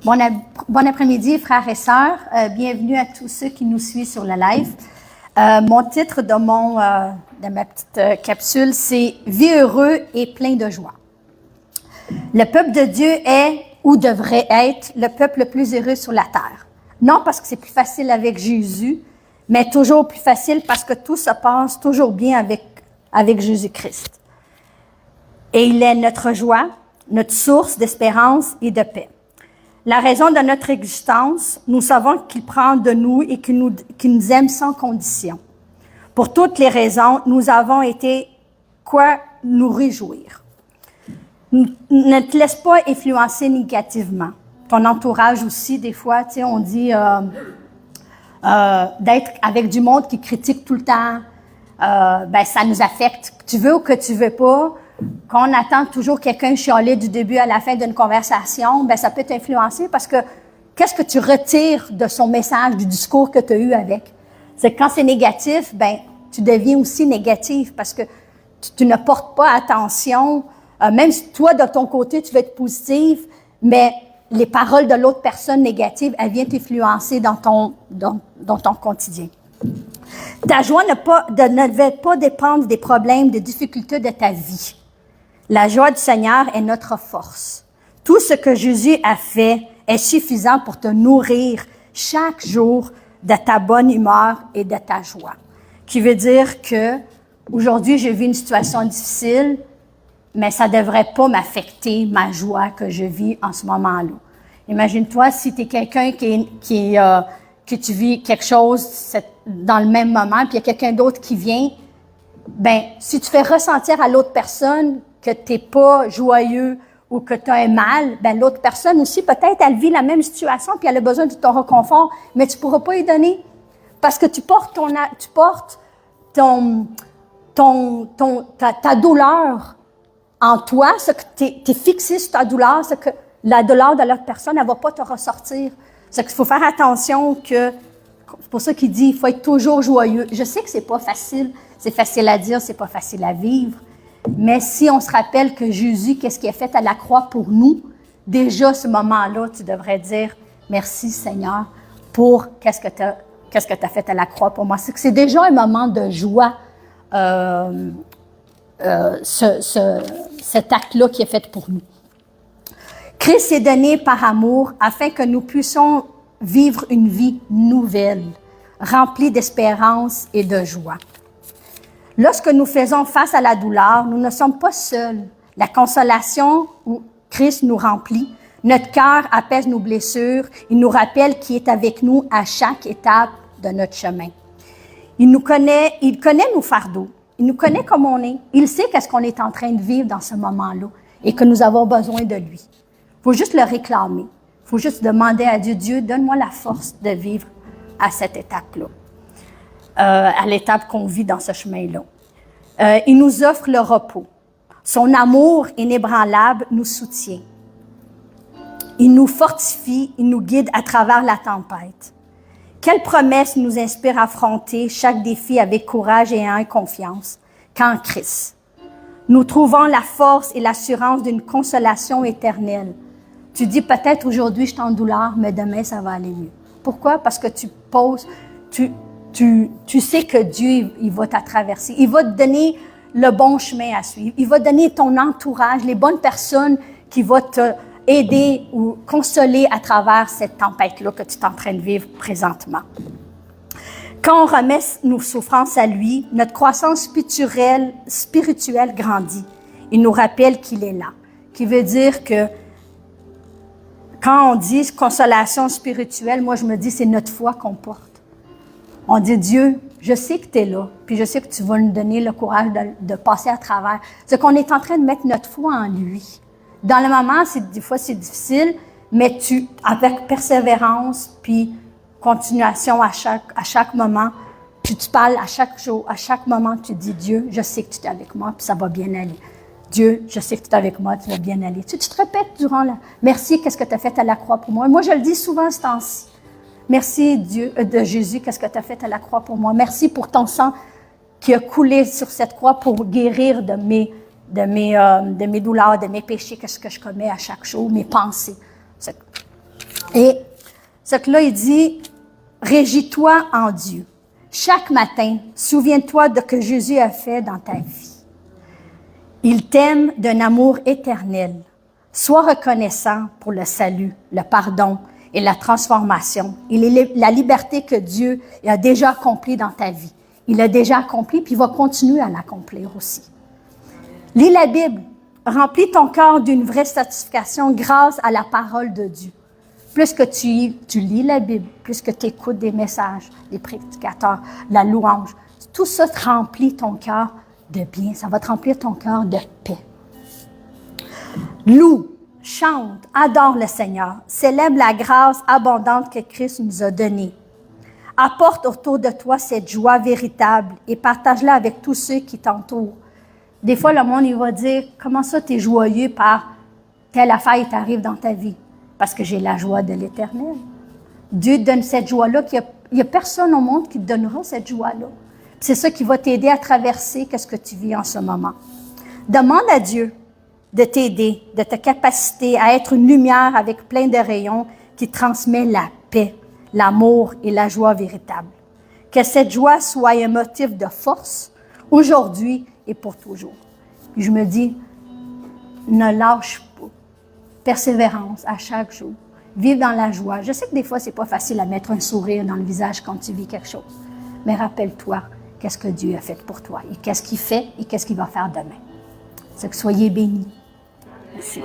Bon après-midi, frères et sœurs. Bienvenue à tous ceux qui nous suivent sur le live. Mon titre de ma petite capsule, c'est « Vie heureux et plein de joie ». Le peuple de Dieu est, ou devrait être, le peuple le plus heureux sur la terre. Non parce que c'est plus facile avec Jésus, mais toujours plus facile parce que tout se passe toujours bien avec Jésus-Christ. Et il est notre joie, notre source d'espérance et de paix. La raison de notre existence, nous savons qu'il prend de nous et qu'il nous aime sans condition. Pour toutes les raisons, nous avons été quoi nous réjouir. Ne te laisse pas influencer négativement. Ton entourage aussi, des fois, tu sais, on dit d'être avec du monde qui critique tout le temps, ça nous affecte. Que tu veux ou que tu veux pas, quand on attend toujours quelqu'un chialer du début à la fin d'une conversation, ça peut t'influencer parce que qu'est-ce que tu retires de son message, du discours que tu as eu avec? C'est que quand c'est négatif, tu deviens aussi négatif parce que tu ne portes pas attention, même si toi, de ton côté, tu veux être positif, mais les paroles de l'autre personne négative, elles viennent t'influencer dans ton quotidien. Ta joie ne devait pas dépendre des problèmes, des difficultés de ta vie. La joie du Seigneur est notre force. Tout ce que Jésus a fait est suffisant pour te nourrir chaque jour de ta bonne humeur et de ta joie. Qui veut dire que aujourd'hui, j'ai vu une situation difficile, mais ça devrait pas m'affecter ma joie que je vis en ce moment-là. Imagine-toi si tu es quelqu'un que tu vis quelque chose dans le même moment, puis il y a quelqu'un d'autre qui vient, si tu fais ressentir à l'autre personne que tu n'es pas joyeux ou que tu as un mal, l'autre personne aussi, peut-être, elle vit la même situation puis elle a besoin de ton réconfort, mais tu ne pourras pas lui donner parce que tu portes ta douleur en toi, ce que tu es fixé sur ta douleur, ce que la douleur de l'autre personne, elle ne va pas te ressortir. C'est qu'il faut faire attention que, c'est pour ça qu'il dit, il faut être toujours joyeux. Je sais que c'est pas facile, c'est facile à dire, c'est pas facile à vivre, mais si on se rappelle que Jésus, qu'est-ce qu'il a fait à la croix pour nous, déjà ce moment-là, tu devrais dire, merci Seigneur pour qu'est-ce que tu as fait à la croix pour moi. C'est que c'est déjà un moment de joie, cet acte-là qui est fait pour nous. Christ s'est donné par amour afin que nous puissions vivre une vie nouvelle, remplie d'espérance et de joie. Lorsque nous faisons face à la douleur, nous ne sommes pas seuls. La consolation où Christ nous remplit, notre cœur apaise nos blessures, il nous rappelle qu'il est avec nous à chaque étape de notre chemin. Il connaît nos fardeaux, il nous connaît comme on est, il sait qu'est-ce qu'on est en train de vivre dans ce moment-là et que nous avons besoin de lui. Il faut juste le réclamer. Il faut juste demander à Dieu, Dieu, donne-moi la force de vivre à cette étape-là, à l'étape qu'on vit dans ce chemin-là. Il nous offre le repos. Son amour inébranlable nous soutient. Il nous fortifie, il nous guide à travers la tempête. Quelle promesse nous inspire à affronter chaque défi avec courage et en confiance qu'en Christ. Nous trouvons la force et l'assurance d'une consolation éternelle. Tu dis peut-être aujourd'hui je suis en douleur, mais demain ça va aller mieux. Pourquoi? Parce que tu sais que Dieu, il va traverser. Il va te donner le bon chemin à suivre. Il va te donner ton entourage, les bonnes personnes qui vont te aider ou consoler à travers cette tempête-là que tu es en train de vivre présentement. Quand on remet nos souffrances à lui, notre croissance spirituelle grandit. Il nous rappelle qu'il est là. Qui veut dire que quand on dit consolation spirituelle, moi je me dis c'est notre foi qu'on porte. On dit Dieu, je sais que tu es là, puis je sais que tu vas nous donner le courage de passer à travers. C'est qu'on est en train de mettre notre foi en lui. Dans le moment, des fois c'est difficile, mais avec persévérance, puis continuation à chaque moment, puis tu parles à chaque jour, à chaque moment, tu dis Dieu, je sais que tu es avec moi, puis ça va bien aller. Dieu, je sais que tu es avec moi, tu vas bien aller. Tu te répètes durant merci, qu'est-ce que tu as fait à la croix pour moi? Moi, je le dis souvent ce temps-ci. Merci, Dieu, de Jésus, qu'est-ce que tu as fait à la croix pour moi? Merci pour ton sang qui a coulé sur cette croix pour guérir de mes douleurs, de mes péchés, qu'est-ce que je commets à chaque jour, mes pensées. Et ce que là, il dit, régis-toi en Dieu. Chaque matin, souviens-toi de ce que Jésus a fait dans ta vie. Il t'aime d'un amour éternel. Sois reconnaissant pour le salut, le pardon et la transformation. Il est la liberté que Dieu a déjà accomplie dans ta vie. Il l'a déjà accompli, puis il va continuer à l'accomplir aussi. Lis la Bible. Remplis ton cœur d'une vraie satisfaction grâce à la parole de Dieu. Plus que tu lis la Bible, plus que tu écoutes des messages, les prédicateurs, la louange, tout ça te remplit ton cœur de bien. Ça va te remplir ton cœur de paix. Loue, chante, adore le Seigneur. Célèbre la grâce abondante que Christ nous a donnée. Apporte autour de toi cette joie véritable et partage-la avec tous ceux qui t'entourent. Des fois, le monde, il va dire, comment ça, tu es joyeux par telle affaire qui t'arrive dans ta vie? Parce que j'ai la joie de l'Éternel. Dieu donne cette joie-là, qu'il n'y a personne au monde qui te donnera cette joie-là. C'est ça qui va t'aider à traverser ce que tu vis en ce moment. Demande à Dieu de t'aider, de ta capacité à être une lumière avec plein de rayons qui transmet la paix, l'amour et la joie véritable. Que cette joie soit un motif de force aujourd'hui et pour toujours. Puis je me dis, ne lâche pas. Persévérance à chaque jour. Vive dans la joie. Je sais que des fois, c'est pas facile à mettre un sourire dans le visage quand tu vis quelque chose. Mais rappelle-toi qu'est-ce que Dieu a fait pour toi et qu'est-ce qu'il fait et qu'est-ce qu'il va faire demain. C'est que soyez bénis. Merci.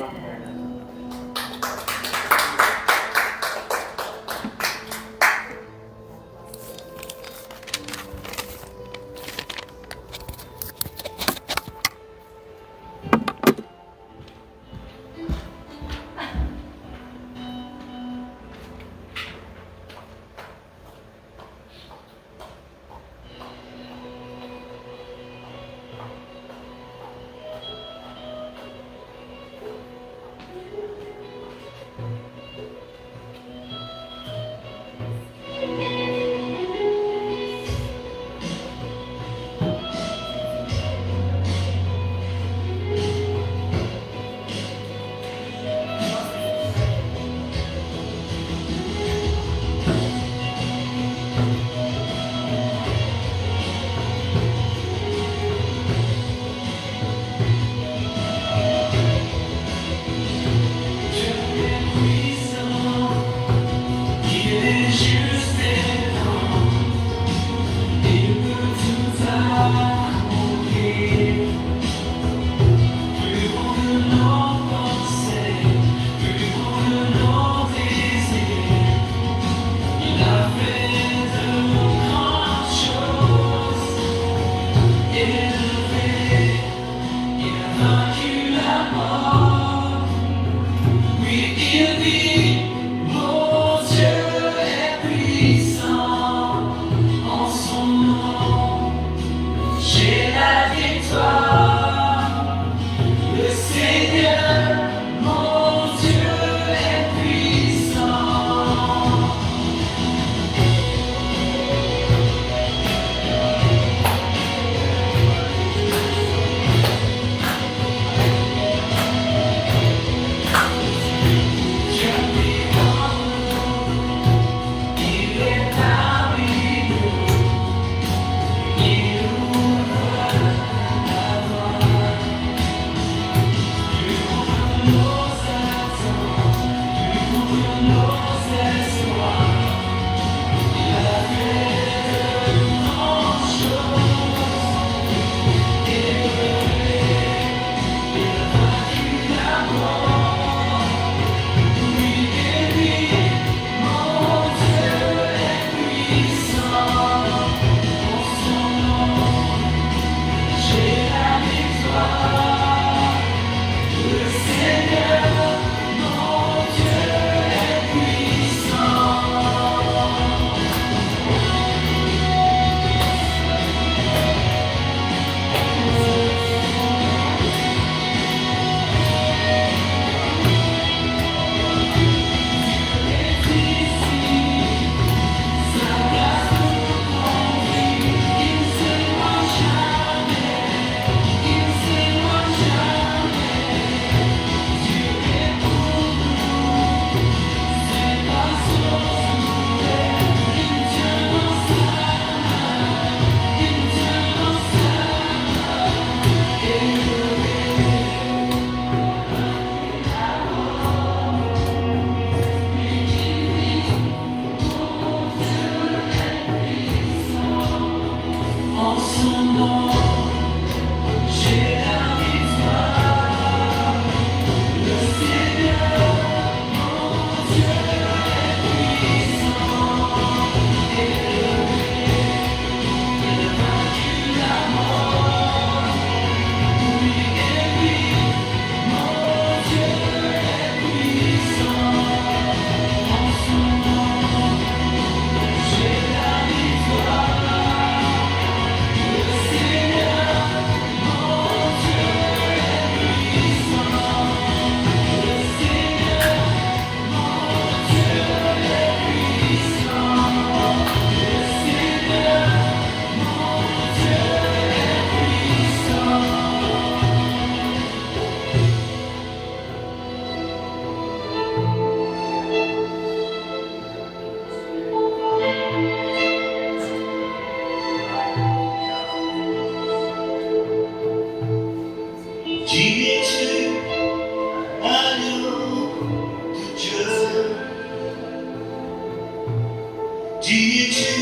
Dis-tu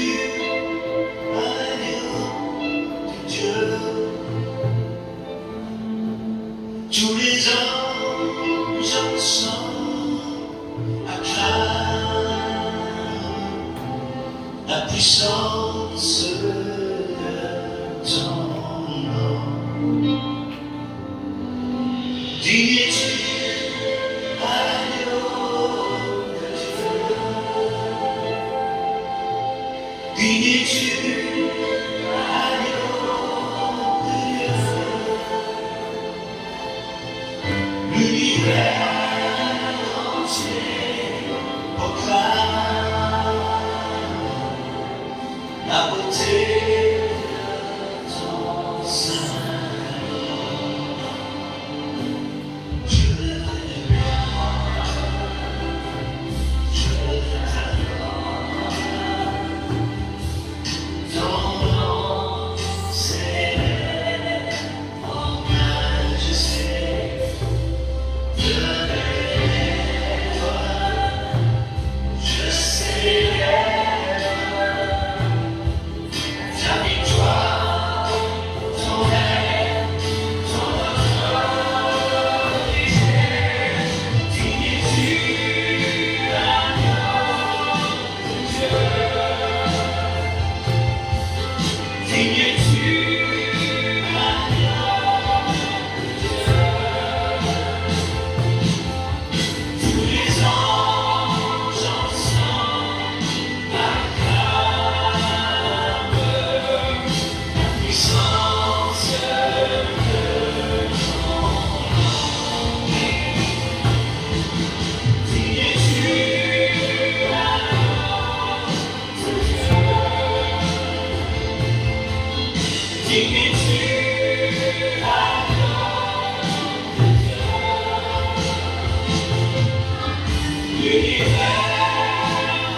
agneau de Dieu? Tous les anges ensemble acclament la puissance de ton nom. Dis-tu agneau de Dieu? Dis-tu agneau de Dieu? L'univers entier proclame la beauté de ton sein. Je t'adore, ton nom s'élève en majesté. Je célèbre ta victoire, ton règne, ton autorité. Dis-tu agneau de Dieu? Dis-tu agneau de Dieu? Tous les anges ensemble acclament la puissance de ton nom. Dis-tu agneau de Dieu? Dis-tu agneau de Dieu? L'univers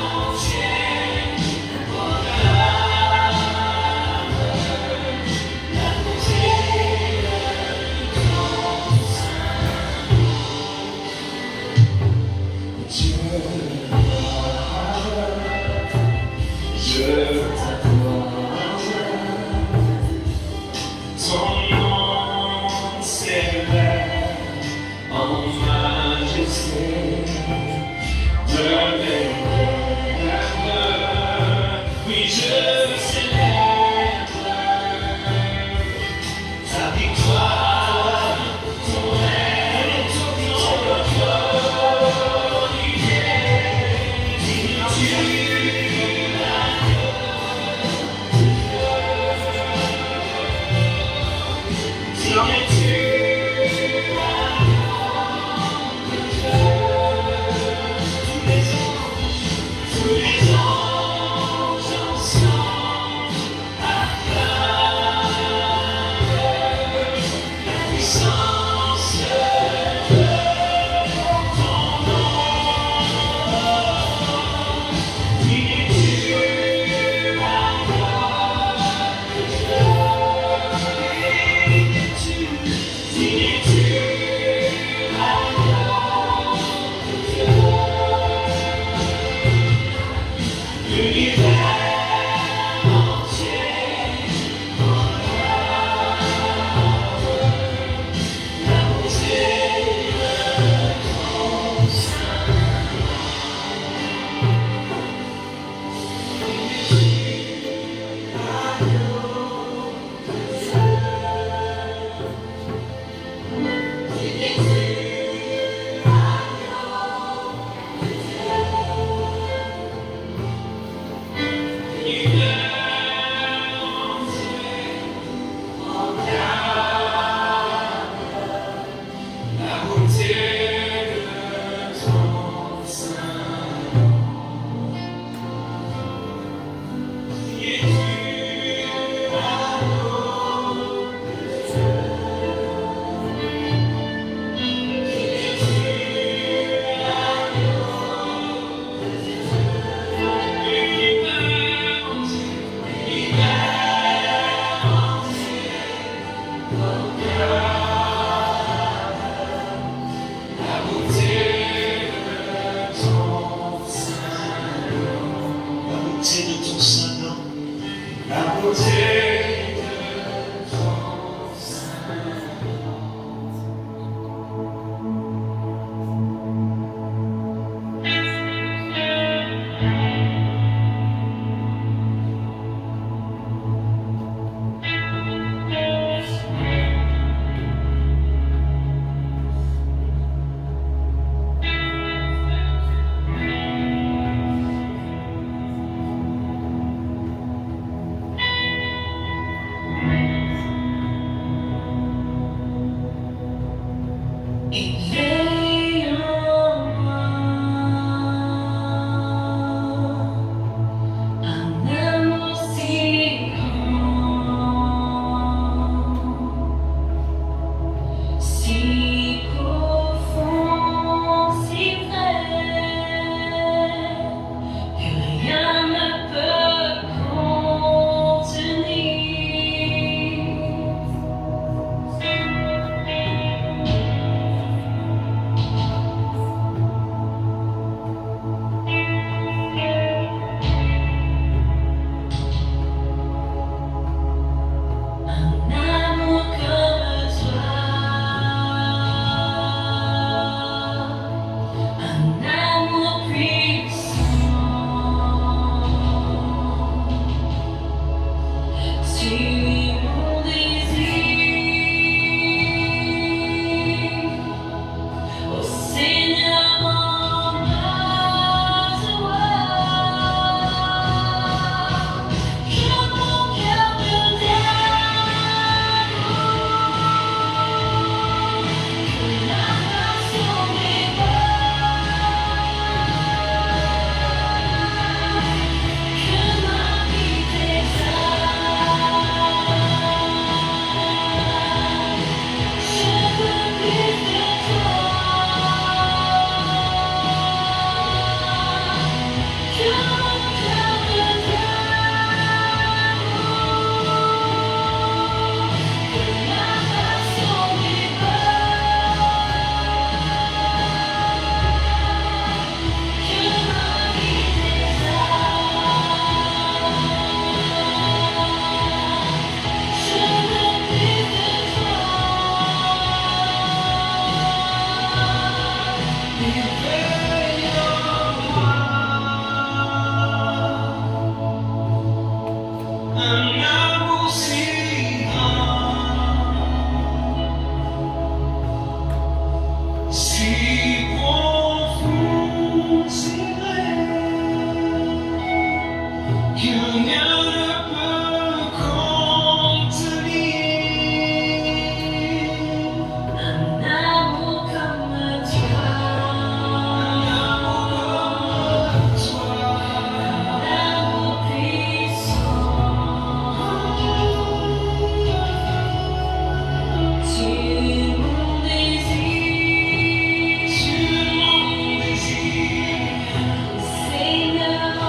entier proclame la beauté de ton sein. Dieu, je t'adore, ton nom s'élève en majesté. Oui, je célèbre ta victoire, ton règne, ton autorité. Dis-tu agneau de Dieu? Dis-tu agneau de Dieu? Tous les anges que rien ne peut contenir. Un amour comme toi, un amour comme toi, un amour puissant. Tu es mon désir, Seigneur en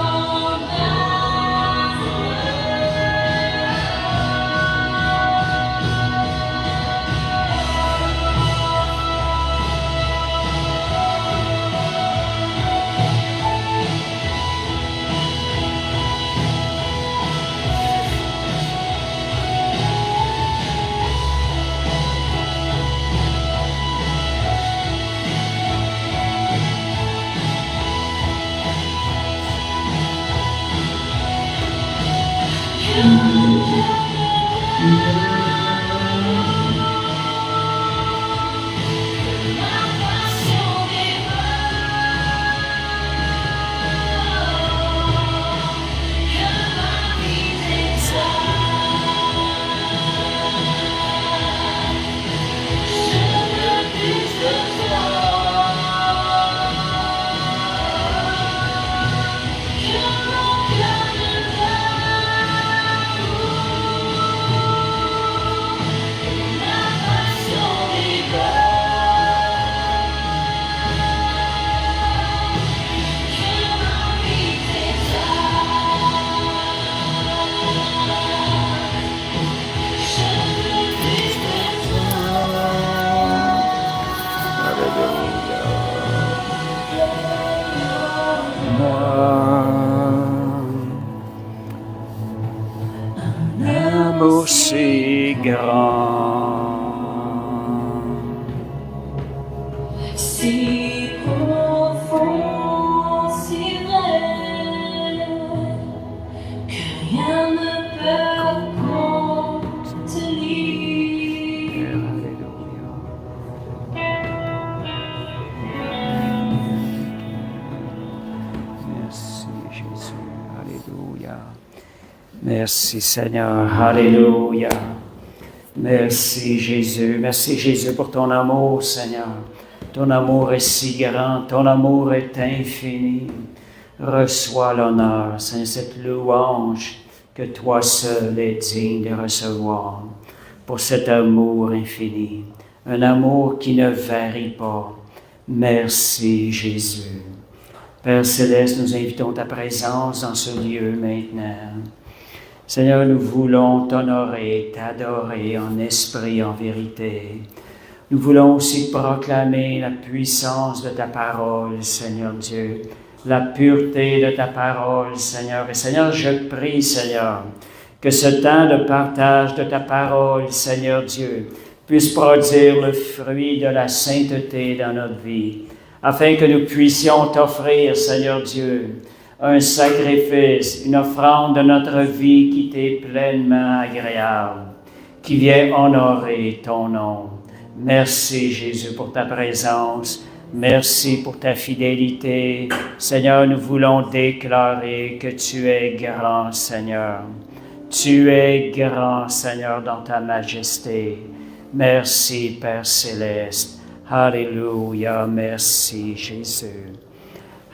L'amour si grand, si profond, si vrai, que rien ne peut contenir. Alléluia. Merci Jésus, Alléluia. Merci Seigneur, Alléluia. Merci Jésus pour ton amour Seigneur. Ton amour est si grand, ton amour est infini. Reçois l'honneur, Seigneur, cette louange que toi seul es digne de recevoir pour cet amour infini, un amour qui ne varie pas. Merci Jésus. Père Céleste, nous invitons ta présence dans ce lieu maintenant. Seigneur, nous voulons t'honorer, t'adorer en esprit, en vérité. Nous voulons aussi proclamer la puissance de ta parole, Seigneur Dieu, la pureté de ta parole, Seigneur. Et Seigneur, je prie, Seigneur, que ce temps de partage de ta parole, Seigneur Dieu, puisse produire le fruit de la sainteté dans notre vie, afin que nous puissions t'offrir, Seigneur Dieu, un sacrifice, une offrande de notre vie qui t'est pleinement agréable, qui vient honorer ton nom. Merci Jésus pour ta présence. Merci pour ta fidélité. Seigneur, nous voulons déclarer que tu es grand, Seigneur. Tu es grand, Seigneur, dans ta majesté. Merci, Père Céleste. Alléluia. Merci, Jésus.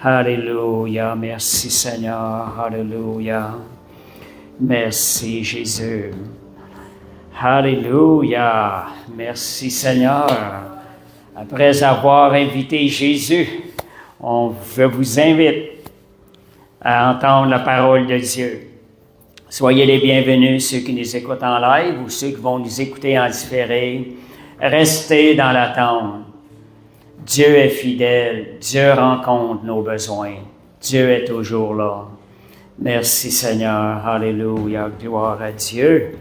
Alléluia. Merci, Seigneur. Alléluia. Merci, Jésus. Alléluia. Merci, Seigneur. Après avoir invité Jésus, je vous invite à entendre la parole de Dieu. Soyez les bienvenus, ceux qui nous écoutent en live ou ceux qui vont nous écouter en différé. Restez dans l'attente. Dieu est fidèle. Dieu rencontre nos besoins. Dieu est toujours là. Merci Seigneur. Alléluia. Gloire à Dieu.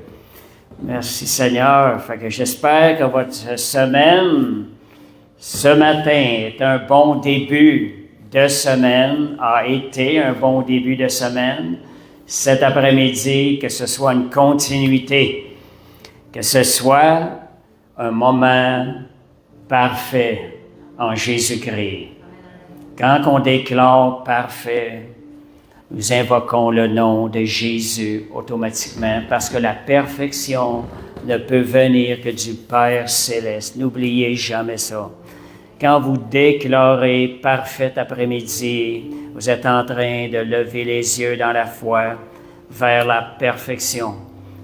Merci Seigneur. Fait que j'espère que votre semaine, ce matin, est un bon début de semaine, a été un bon début de semaine. Cet après-midi, que ce soit une continuité, que ce soit un moment parfait en Jésus-Christ. Quand on déclare parfait, Nous invoquons le nom de Jésus automatiquement parce que la perfection ne peut venir que du Père céleste. N'oubliez jamais ça. Quand vous déclarez parfait après-midi, vous êtes en train de lever les yeux dans la foi vers la perfection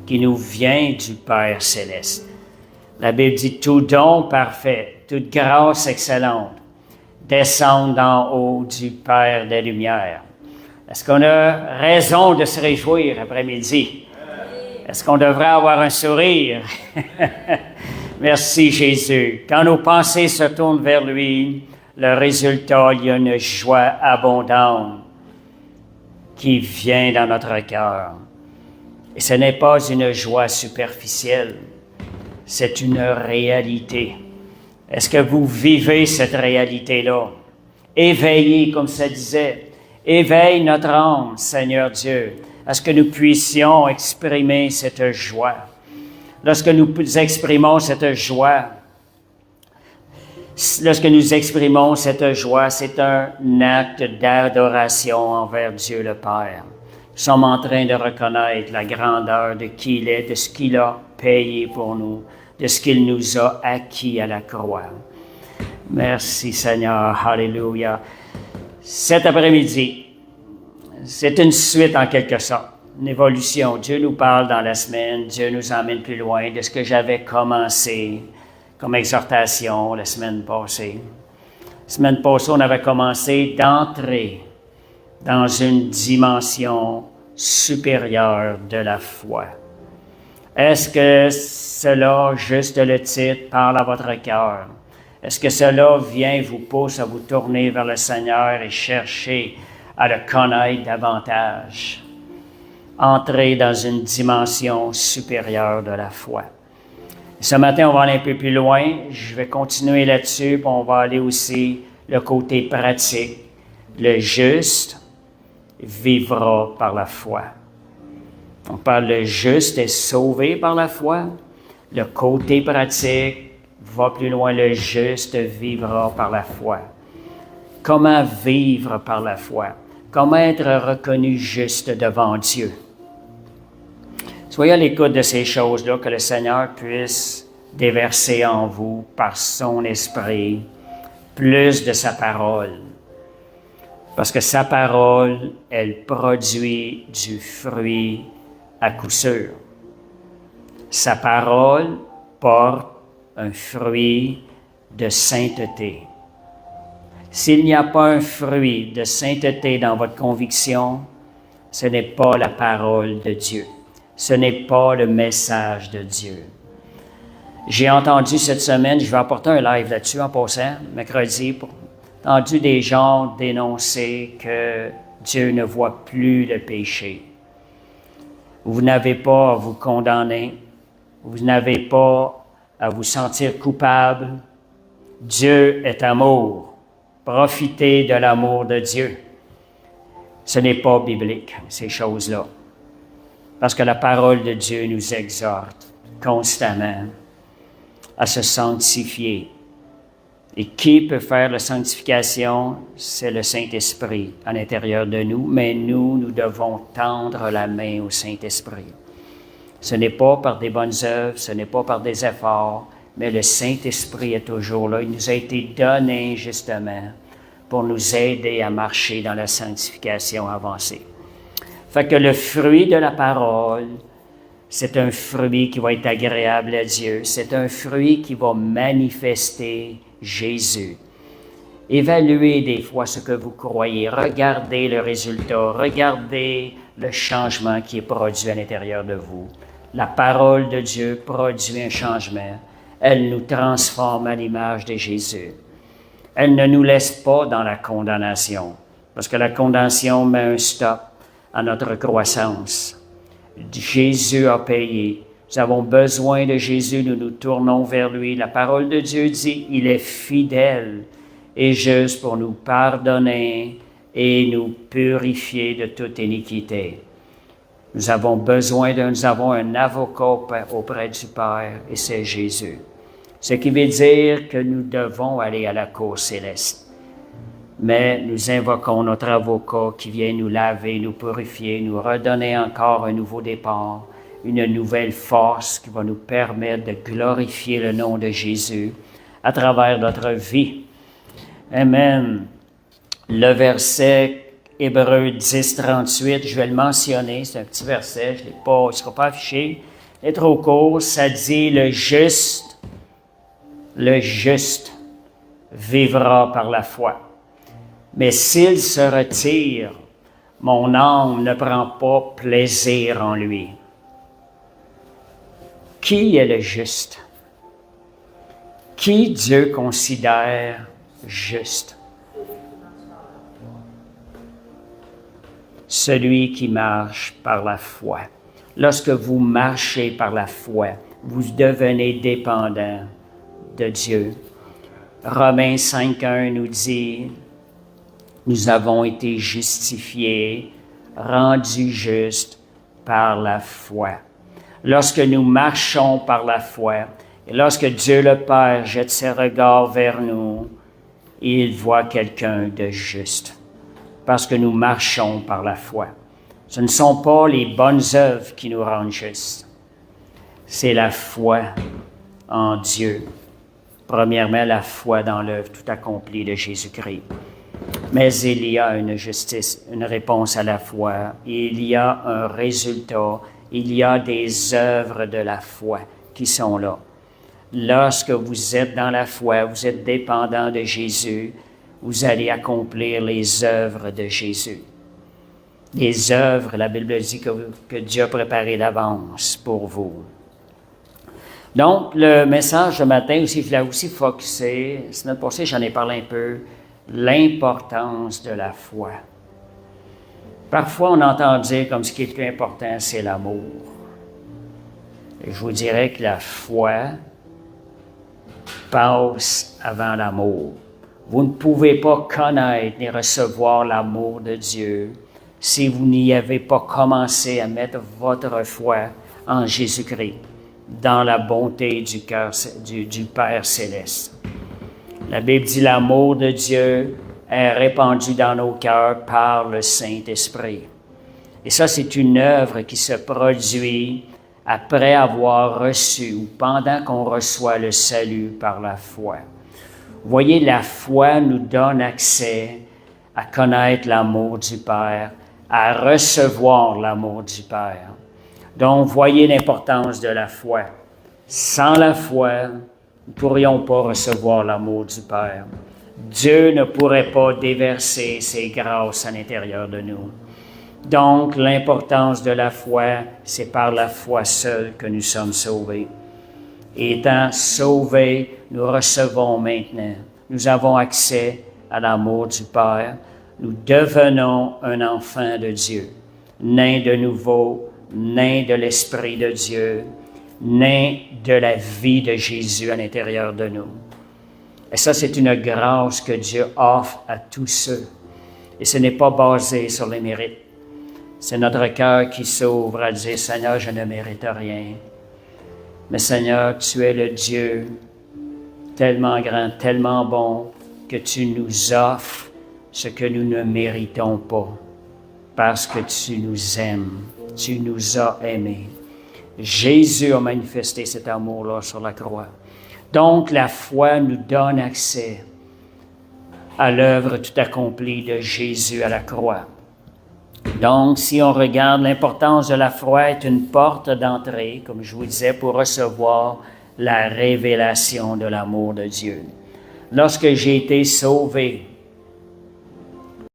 qui nous vient du Père céleste. La Bible dit tout don parfait, toute grâce excellente descend d'en haut du Père des Lumières. Est-ce qu'on a raison de se réjouir après-midi? Est-ce qu'on devrait avoir un sourire? Merci Jésus. Quand nos pensées se tournent vers lui, le résultat, il y a une joie abondante qui vient dans notre cœur. Et ce n'est pas une joie superficielle, c'est une réalité. Est-ce que vous vivez cette réalité-là? Éveillez, comme ça disait, éveille notre âme, Seigneur Dieu, à ce que nous puissions exprimer cette joie. Lorsque nous exprimons cette joie, c'est un acte d'adoration envers Dieu le Père. Nous sommes en train de reconnaître la grandeur de qui il est, de ce qu'il a payé pour nous, de ce qu'il nous a acquis à la croix. Merci Seigneur, Alléluia. Cet après-midi, c'est une suite en quelque sorte, une évolution. Dieu nous parle dans la semaine, Dieu nous emmène plus loin de ce que j'avais commencé comme exhortation la semaine passée. La semaine passée, on avait commencé d'entrer dans une dimension supérieure de la foi. Est-ce que cela, juste le titre, parle à votre cœur? Est-ce que cela vous pousse à vous tourner vers le Seigneur et chercher à le connaître davantage? Entrer dans une dimension supérieure de la foi. Ce matin, on va aller un peu plus loin. Je vais continuer là-dessus, puis on va aller aussi le côté pratique. Le juste vivra par la foi. On parle le juste est sauvé par la foi. Le côté pratique va plus loin. Le juste vivra par la foi. Comment vivre par la foi? Comment être reconnu juste devant Dieu? Soyez à l'écoute de ces choses-là, que le Seigneur puisse déverser en vous, par son esprit, plus de sa parole. Parce que sa parole, elle produit du fruit à coup sûr. Sa parole porte un fruit de sainteté. S'il n'y a pas un fruit de sainteté dans votre conviction, ce n'est pas la parole de Dieu. Ce n'est pas le message de Dieu. J'ai entendu cette semaine, je vais apporter un live là-dessus en passant, mercredi, entendu des gens dénoncer que Dieu ne voit plus le péché. Vous n'avez pas à vous condamner. Vous n'avez pas à vous sentir coupable. Dieu est amour. Profitez de l'amour de Dieu. Ce n'est pas biblique, ces choses-là. Parce que la parole de Dieu nous exhorte constamment à se sanctifier. Et qui peut faire la sanctification? C'est le Saint-Esprit à l'intérieur de nous, mais nous devons tendre la main au Saint-Esprit. Ce n'est pas par des bonnes œuvres, ce n'est pas par des efforts, mais le Saint-Esprit est toujours là. Il nous a été donné justement pour nous aider à marcher dans la sanctification avancée. Fait que le fruit de la parole, c'est un fruit qui va être agréable à Dieu. C'est un fruit qui va manifester Jésus. Évaluez des fois ce que vous croyez. Regardez le résultat. Regardez le changement qui est produit à l'intérieur de vous. La parole de Dieu produit un changement. Elle nous transforme à l'image de Jésus. Elle ne nous laisse pas dans la condamnation, parce que la condamnation met un stop à notre croissance. Jésus a payé. Nous avons besoin de Jésus, nous nous tournons vers lui. La parole de Dieu dit, il est fidèle et juste pour nous pardonner et nous purifier de toute iniquité. Nous avons un avocat auprès du Père et c'est Jésus. Ce qui veut dire que nous devons aller à la cour céleste. mais nous invoquons notre avocat qui vient nous laver, nous purifier, nous redonner encore un nouveau départ, une nouvelle force qui va nous permettre de glorifier le nom de Jésus à travers notre vie. Amen. Le verset Hébreux 10, 38, je vais le mentionner, c'est un petit verset, il ne sera pas affiché, il est trop court, ça dit le juste vivra par la foi. Mais s'il se retire, mon âme ne prend pas plaisir en lui. Qui est le juste? Qui Dieu considère juste? Celui qui marche par la foi. Lorsque vous marchez par la foi, vous devenez dépendant de Dieu. Romains 5.1 nous dit, nous avons été justifiés, rendus justes par la foi. Lorsque nous marchons par la foi, et lorsque Dieu le Père jette ses regards vers nous, il voit quelqu'un de juste. Parce que nous marchons par la foi. Ce ne sont pas les bonnes œuvres qui nous rendent justes. C'est la foi en Dieu. Premièrement, la foi dans l'œuvre tout accomplie de Jésus-Christ. Mais il y a une justice, une réponse à la foi. Il y a un résultat. Il y a des œuvres de la foi qui sont là. Lorsque vous êtes dans la foi, vous êtes dépendant de Jésus, vous allez accomplir les œuvres de Jésus. Les œuvres, la Bible dit que Dieu a préparé d'avance pour vous. Donc, le message ce matin aussi, je l'ai aussi focusé, la semaine passée, j'en ai parlé un peu, l'importance de la foi. Parfois, on entend dire comme ce qui est le plus important, c'est l'amour. Et je vous dirais que la foi passe avant l'amour. Vous ne pouvez pas connaître ni recevoir l'amour de Dieu si vous n'y avez pas commencé à mettre votre foi en Jésus-Christ, dans la bonté du cœur du Père céleste. La Bible dit l'amour de Dieu est répandu dans nos cœurs par le Saint-Esprit. Et ça, c'est une œuvre qui se produit après avoir reçu ou pendant qu'on reçoit le salut par la foi. Vous voyez, la foi nous donne accès à connaître l'amour du Père, à recevoir l'amour du Père. Donc, voyez l'importance de la foi. Sans la foi, nous ne pourrions pas recevoir l'amour du Père. Dieu ne pourrait pas déverser ses grâces à l'intérieur de nous. Donc, l'importance de la foi, c'est par la foi seule que nous sommes sauvés. Étant sauvés, nous recevons maintenant. Nous avons accès à l'amour du Père. Nous devenons un enfant de Dieu, né de nouveau, né de l'Esprit de Dieu, né de la vie de Jésus à l'intérieur de nous. Et ça, c'est une grâce que Dieu offre à tous ceux. Et ce n'est pas basé sur les mérites. C'est notre cœur qui s'ouvre à dire, Seigneur, je ne mérite rien. Mais Seigneur, tu es le Dieu tellement grand, tellement bon, que tu nous offres ce que nous ne méritons pas, parce que tu nous aimes, tu nous as aimés. Jésus a manifesté cet amour-là sur la croix. Donc, la foi nous donne accès à l'œuvre tout accomplie de Jésus à la croix. Donc, si on regarde, l'importance de la foi est une porte d'entrée, comme je vous disais, pour recevoir la révélation de l'amour de Dieu. Lorsque j'ai été sauvé,